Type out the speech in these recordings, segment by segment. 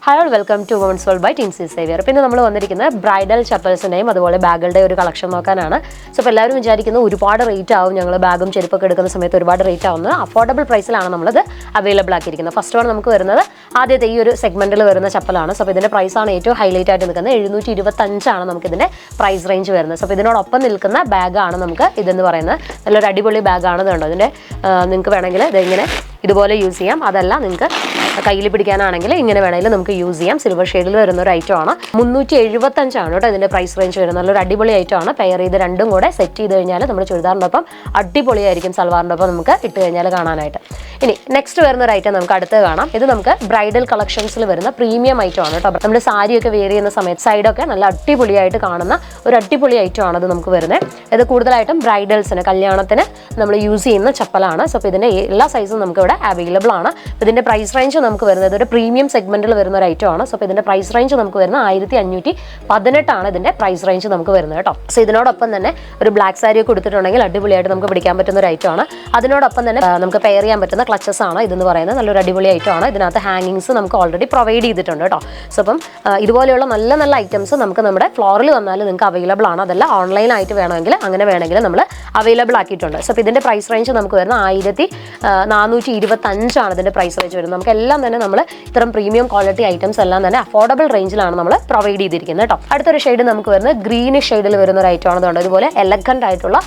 Hi all, welcome to Women's World by Team C Savior. പിന്നെ നമ്മൾ വന്നിരിക്കുന്നത് bridal ചപ്പൽസിൻ്റെയും അതുപോലെ ബാഗുകളുടെ ഒരു കളക്ഷൻ നോക്കാനാണ്. സോ അപ്പോൾ എല്ലാവരും വിചാരിക്കുന്നത് ഒരുപാട് റേറ്റ് ആവും, ഞങ്ങൾ ബാഗും ചെരുപ്പൊക്കെ എടുക്കുന്ന സമയത്ത് ഒരുപാട് റേറ്റ് ആവുന്നത്. അഫോർഡബിൾ പ്രൈസിലാണ് നമ്മളത് അവൈലബിൾ ആക്കിയിരിക്കുന്നത്. ഫസ്റ്റ് വൺ നമുക്ക് വരുന്നത് ആദ്യത്തെ ഈ ഒരു സെഗ്മെൻറ്റിൽ വരുന്ന ചപ്പലാണ്. സോ അപ്പോൾ ഇതിൻ്റെ പ്രൈസാണ് ഏറ്റവും ഹൈലൈറ്റ് ആയിട്ട് നിൽക്കുന്നത്. 725 നമുക്കിതിൻ്റെ പ്രൈസ് റേഞ്ച് വരുന്നത്. സോ അപ്പോൾ ഇതിനോടൊപ്പം നിൽക്കുന്ന ബാഗാണ് നമുക്ക് ഇതെന്ന് പറയുന്നത്. നല്ലൊരു അടിപൊളി ബാഗാണ്. ഇതുണ്ടോ ഇതിൻ്റെ നിങ്ങൾക്ക് വേണമെങ്കിൽ ഇതിങ്ങനെ ഇതുപോലെ യൂസ് ചെയ്യാം. അതല്ല നിങ്ങൾക്ക് കയ്യിൽ പിടിക്കാനാണെങ്കിൽ ഇങ്ങനെ വേണമെങ്കിൽ നമുക്ക് യൂസ് ചെയ്യാം. സിൽവർ ഷെയ്ഡിൽ വരുന്ന ഒരു ഐറ്റം ആണ്. 375 കേട്ടോ ഇതിൻ്റെ പ്രൈസ് റേഞ്ച് വരുന്നത്. നല്ലൊരു അടിപൊളി ഐറ്റം ആണ്. പെയർ ചെയ്ത് രണ്ടും കൂടെ സെറ്റ് ചെയ്ത് കഴിഞ്ഞാൽ നമ്മുടെ ചുരിദാറിൻ്റെ ഒപ്പം അടിപൊളിയായിരിക്കും, സൽവാറിൻ്റെ ഒപ്പം നമുക്ക് ഇട്ട് കഴിഞ്ഞാൽ കാണാനായിട്ട്. ഇനി നെക്സ്റ്റ് വരുന്ന ഒരു ഐറ്റം നമുക്ക് അടുത്ത് കാണാം. ഇത് നമുക്ക് ബ്രൈഡൽ കളക്ഷൻസിൽ വരുന്ന പ്രീമിയം ഐറ്റം ആണ് കേട്ടോ. നമ്മൾ സാരിയൊക്കെ വെയർ ചെയ്യുന്ന സമയത്ത് സൈഡൊക്കെ നല്ല അടിപൊളിയായിട്ട് കാണുന്ന ഒരു അടിപൊളി ഐറ്റം ആണ് ഇത് നമുക്ക് വരുന്നത്. ഇത് കൂടുതലായിട്ടും ബ്രൈഡൽസിന്, കല്യാണത്തിന് നമ്മൾ യൂസ് ചെയ്യുന്ന ചപ്പലാണ്. സോ അപ്പോൾ ഇതിൻ്റെ എല്ലാ സൈസും നമുക്ക് ഇവിടെ അവൈലബിൾ ആണ്. ഇതിൻ്റെ പ്രൈസ് റേഞ്ച് നമുക്ക് വരുന്നത് ഒരു പ്രീമിയം സെഗ്മെന്റിൽ വരുന്ന ഒരു ഐറ്റം ആണ്. സോ അപ്പോൾ ഇതിൻ്റെ പ്രൈസ് റേഞ്ച് നമുക്ക് വരുന്നത് 1518 ഇതിൻ്റെ പ്രൈസ് റേഞ്ച് നമുക്ക് വരുന്നത് കേട്ടോ. സോ ഇതിനോടൊപ്പം തന്നെ ഒരു ബ്ലാക്ക് സാരി ഒക്കെ കൊടുത്തിട്ടുണ്ടെങ്കിൽ അടിപൊളിയായിട്ട് നമുക്ക് പിടിക്കാൻ പറ്റുന്ന ഒരു ഐറ്റം ആണ്. അതിനോടൊപ്പം തന്നെ നമുക്ക് പെയർ ചെയ്യാൻ പറ്റുന്ന ക്ലച്ചസ് ആണ് ഇതെന്ന് പറയുന്നത്. നല്ലൊരു അടിപൊളി ഐറ്റം ആണ്. ഇതിനകത്ത് ഹാങ്ങിങ്സ് നമുക്ക് ഓൾറെഡി പ്രൊവൈഡ് ചെയ്തിട്ടുണ്ട് കേട്ടോ. സോ അപ്പം ഇതുപോലെയുള്ള നല്ല നല്ല ഐറ്റംസ് നമുക്ക് നമ്മുടെ ഫ്ലോറിൽ വന്നാൽ നിങ്ങൾക്ക് അവൈലബിൾ ആണ്. അതല്ല ഓൺലൈനായിട്ട് വേണമെങ്കിൽ അങ്ങനെ വേണമെങ്കിൽ നമ്മൾ അവൈലബിൾ ആക്കിയിട്ടുണ്ട്. സോ അപ്പോൾ ഇതിൻ്റെ പ്രൈസ് റേഞ്ച് നമുക്ക് വരുന്നത് 1425 ഇതിൻ്റെ പ്രൈസ് റേഞ്ച് വരുന്നത്. നമുക്ക് എല്ലാം തന്നെ നമ്മൾ ഇത്തരം പ്രീമിയം ക്വാളിറ്റി ഐറ്റംസ് എല്ലാം തന്നെ അഫോർഡബിൾ റേഞ്ചിലാണ് നമ്മൾ പ്രൊവൈഡ് ചെയ്തിരിക്കുന്നത് കേട്ടോ. അടുത്തൊരു ഷെയ്ഡ് നമുക്ക് വരുന്നത് ഗ്രീനിഷ് ഷെയ്ഡിൽ വരുന്ന ഒരു ഐറ്റം ആണ്. ഇതുപോലെ എലഗന്റ് ആയിട്ടുള്ള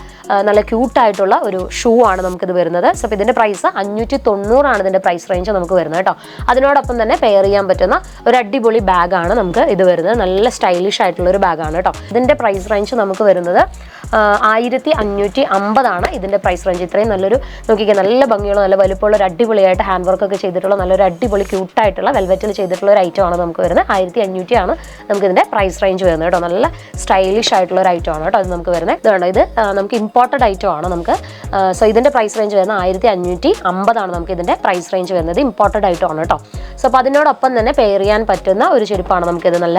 നല്ല ക്യൂട്ടായിട്ടുള്ള ഒരു ഷൂ ആണ് നമുക്കിത് വരുന്നത്. സോ അപ്പോൾ ഇതിൻ്റെ പ്രൈസ് 590 ഇതിൻ്റെ പ്രൈസ് റേഞ്ച് നമുക്ക് വരുന്നത് കേട്ടോ. അതിനോടൊപ്പം തന്നെ പെയർ ചെയ്യാൻ പറ്റുന്ന ഒരു അടിപൊളി ബാഗാണ് നമുക്ക് ഇത് വരുന്നത്. നല്ല സ്റ്റൈലിഷ് ആയിട്ടുള്ള ഒരു ബാഗാണ് കേട്ടോ. ഇതിൻ്റെ പ്രൈസ് റേഞ്ച് നമുക്ക് വരുന്നത് 1550 ഇതിൻ്റെ പ്രൈസ് റേഞ്ച്. ഇത്രയും നല്ലൊരു നോക്കിക്കുക, നല്ല ഭംഗിയുള്ള നല്ല വലുപ്പമുള്ള ഒരു അടിപൊളിയായിട്ട് ഹാൻഡ് വർക്ക് ഒക്കെ ചെയ്തിട്ടുള്ള നല്ലൊരു അടിപൊളി ക്യൂട്ടായിട്ടുള്ള വെൽവെറ്റിൽ ചെയ്തിട്ടുള്ള ഒരു ഐറ്റം ആണ് നമുക്ക് വരുന്നത്. 1500 നമുക്ക് ഇതിൻ്റെ പ്രൈസ് റേഞ്ച് വരുന്നത് കേട്ടോ. നല്ല സ്റ്റൈലിഷ് ആയിട്ടുള്ള ഒരു ഐറ്റം ആണ് കേട്ടോ അത് നമുക്ക് വരുന്നത്. ഇതുണ്ട്, ഇത് നമുക്ക് ഇമ്പോർട്ടഡ് ഐറ്റം ആണ് നമുക്ക്. സോ ഇതിൻ്റെ പ്രൈസ് റേഞ്ച് വരുന്നത് 1550 നമുക്ക് ഇതിൻ്റെ പ്രൈസ് റേഞ്ച് വരുന്നത്. ഇമ്പോർട്ടഡ് ഐറ്റം ആണ് കേട്ടോ. സോ അപ്പോൾ അതിനോടൊപ്പം തന്നെ പെയർ ചെയ്യാൻ പറ്റുന്ന ഒരു ചെരുപ്പാണ് നമുക്കിത്. നല്ല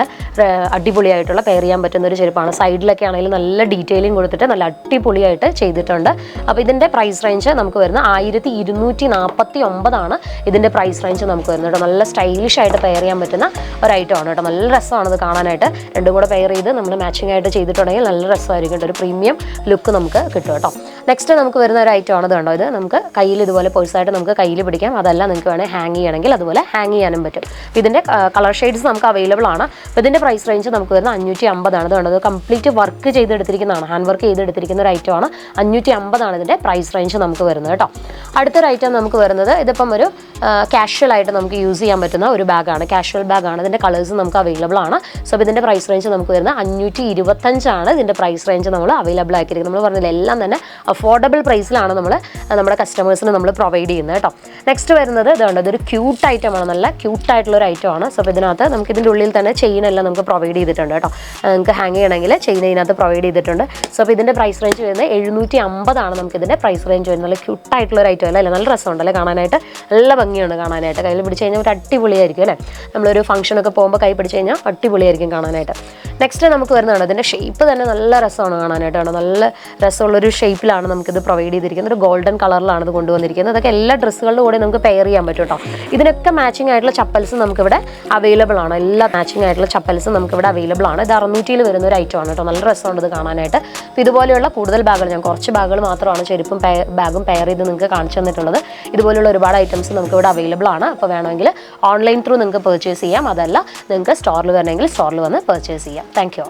അടിപൊളിയായിട്ടുള്ള പെയർ ചെയ്യാൻ പറ്റുന്ന ഒരു ചെരുപ്പാണ്. സൈഡിലൊക്കെ ആണെങ്കിലും നല്ല ഡീറ്റെയിലിംഗ് കൊടുത്തിട്ട് നല്ല അടിപൊളിയായിട്ട് ചെയ്തിട്ടുണ്ട്. അപ്പോൾ ഇതിൻ്റെ പ്രൈസ് റേഞ്ച് നമുക്ക് വരുന്നത് 1249 ഇതിൻ്റെ പ്രൈസ് റേഞ്ച് നമുക്ക് വരുന്നത് കേട്ടോ. നല്ല സ്റ്റൈലിഷ് ആയിട്ട് പെയർ ചെയ്യാൻ പറ്റുന്ന ഒരു ഐറ്റം ആണ് കേട്ടോ. നല്ല രസമാണ് ഇത് കാണാനായിട്ട്. രണ്ടും കൂടെ പെയർ ചെയ്ത് നമ്മൾ മാച്ചിങ് ആയിട്ട് ചെയ്തിട്ടുണ്ടെങ്കിൽ നല്ല രസമായിരിക്കും കേട്ടോ. ഒരു പ്രീമിയം ലുക്ക് നമുക്ക് കിട്ടും കേട്ടോ. നെക്സ്റ്റ് നമുക്ക് വരുന്ന ഒരു ഐറ്റം ആണ് ഇത് കണ്ടോ. ഇത് നമുക്ക് കയ്യിൽ ഇതുപോലെ പേഴ്സായിട്ട് നമുക്ക് കയ്യിൽ പിടിക്കാം. അതല്ല നിങ്ങൾക്ക് വേണമെങ്കിൽ ഹാങ് ചെയ്യണമെങ്കിൽ അതുപോലെ ഹാങ് ചെയ്യാനും പറ്റും. ഇതിൻ്റെ കളർ ഷെയ്ഡ്സ് നമുക്ക് അവൈലബിൾ ആണ്. അപ്പോൾ ഇതിൻ്റെ പ്രൈസ് റേഞ്ച് നമുക്ക് വരുന്നത് 550 ഇത് കണ്ടത്. കംപ്ലീറ്റ് വർക്ക് ചെയ്തെടുത്തിരിക്കുന്നതാണ്, ഹാൻഡ് വർക്ക് ചെയ്തെടുത്തിരിക്കുന്ന ഒരു ഐറ്റം ആണ്. 550 ഇതിൻ്റെ പ്രൈസ് റേഞ്ച് നമുക്ക് വരുന്നത് കേട്ടോ. അടുത്തൊരു ഐറ്റം നമുക്ക് വരുന്നത് ഇതിപ്പം ഒരു കാഷ്വൽ ആയിട്ട് നമുക്ക് യൂസ് ചെയ്യാൻ പറ്റുന്ന ഒരു ബാഗാണ്. കാഷ്വൽ ബാഗാണ്. ഇതിൻ്റെ കളേഴ്സ് നമുക്ക് അവൈലബിൾ ആണ്. സോ അപ്പോൾ ഇതിൻ്റെ പ്രൈസ് റേഞ്ച് നമുക്ക് വരുന്നത് 525 ഇതിൻ്റെ പ്രൈസ് റേഞ്ച് നമ്മൾ അവൈലബിൾ ആക്കിയിരിക്കുന്നത്. നമ്മൾ പറഞ്ഞില്ല എല്ലാം തന്നെ അഫോർഡബിൾ പ്രൈസിലാണ് നമ്മൾ നമ്മുടെ കസ്റ്റമേഴ്സിന് നമ്മൾ പ്രൊവൈഡ് ചെയ്യുന്നത് കേട്ടോ. നെക്സ്റ്റ് വരുന്നത് ഇതുണ്ട്, ഇതൊരു ക്യൂട്ട് ഐറ്റമാണ്. നല്ല ക്യൂട്ടായിട്ടുള്ള ഒരു ഐറ്റം ആണ്. സോ അപ്പോൾ ഇതിനകത്ത് നമുക്ക് ഇതിൻ്റെ ഉള്ളിൽ തന്നെ ചെയിൻ എല്ലാം നമുക്ക് പ്രൊവൈഡ് ചെയ്തിട്ടുണ്ട് കേട്ടോ. നിങ്ങൾക്ക് ഹാങ് ചെയ്യണമെങ്കിൽ ചെയിൻ ഇതിനകത്ത് പ്രൊവൈഡ് ചെയ്തിട്ടുണ്ട്. സോ അപ്പോൾ ഇതിൻ്റെ പ്രൈസ് റേഞ്ച് വരുന്നത് 750 നമുക്ക് ഇതിൻ്റെ പ്രൈസ് റേഞ്ച് വരുന്നത്. നല്ല ക്യൂട്ടായിട്ടുള്ള ഒരു ഐറ്റം അല്ലേ, നല്ല രസമുണ്ടല്ലേ കാണാനായിട്ട്. നല്ല ഭംഗിയാണ് കാണാനായിട്ട്. കയ്യിൽ പിടിച്ച് കഴിഞ്ഞാൽ ഒരു അടിപൊളിയായിരിക്കും അല്ലേ. നമ്മളൊരു ഫംഗ്ഷനൊക്കെ പോകുമ്പോൾ കൈ പിടിച്ച് കഴിഞ്ഞാൽ അടിപൊളിയായിരിക്കും കാണാനായിട്ട്. നെക്സ്റ്റ് നമുക്ക് വരുന്നതാണ് ഇതിൻ്റെ ഷേപ്പ് തന്നെ നല്ല രസമാണ് കാണാനായിട്ടാണ്. നല്ല രസമുള്ളൊരു ഷേപ്പിലാണ് നമുക്കിത് പ്രൊവൈഡ് ചെയ്തിരിക്കുന്നത്. ഒരു ഗോൾഡൻ കളറിലാണ് ഇത് കൊണ്ടുവന്നിരിക്കുന്നത്. അതൊക്കെ എല്ലാ ഡ്രസ്സുകളുടെ കൂടെ നമുക്ക് പെയർ ചെയ്യാൻ പറ്റും കേട്ടോ. ഇതിനൊക്കെ മാച്ചിങ് ആയിട്ടുള്ള ചപ്പൽസ് നമുക്കിവിടെ അവൈലബിൾ ആണ്. എല്ലാ മാച്ചിങ് ആയിട്ടുള്ള ചപ്പൽസും നമുക്കിവിടെ അവൈലബിൾ ആണ്. ഇത് 600 വരുന്ന ഒരു ഐറ്റം ആണ് കേട്ടോ. നല്ല രസമുണ്ട് ഇത് കാണാനായിട്ട്. അപ്പോൾ ഇതുപോലെയുള്ള കൂടുതൽ ബാഗുകൾ, ഞാൻ കുറച്ച് ബാഗുകൾ മാത്രമാണ് ചെരുപ്പും ബാഗും പെയർ ചെയ്ത് നിങ്ങൾക്ക് കാണിച്ചു തന്നിട്ടുള്ളത്. ഇതുപോലുള്ള ഒരുപാട് ഐറ്റംസ് നമുക്കിവിടെ അവൈലബിൾ ആണ്. അപ്പോൾ വേണമെങ്കിൽ ഓൺലൈൻ ത്രൂ നിങ്ങൾക്ക് പർച്ചേസ് ചെയ്യാം. അതല്ല നിങ്ങൾക്ക് സ്റ്റോറിൽ വരണമെങ്കിൽ സ്റ്റോറിൽ വന്ന് പർച്ചേസ് ചെയ്യാം. Thank you.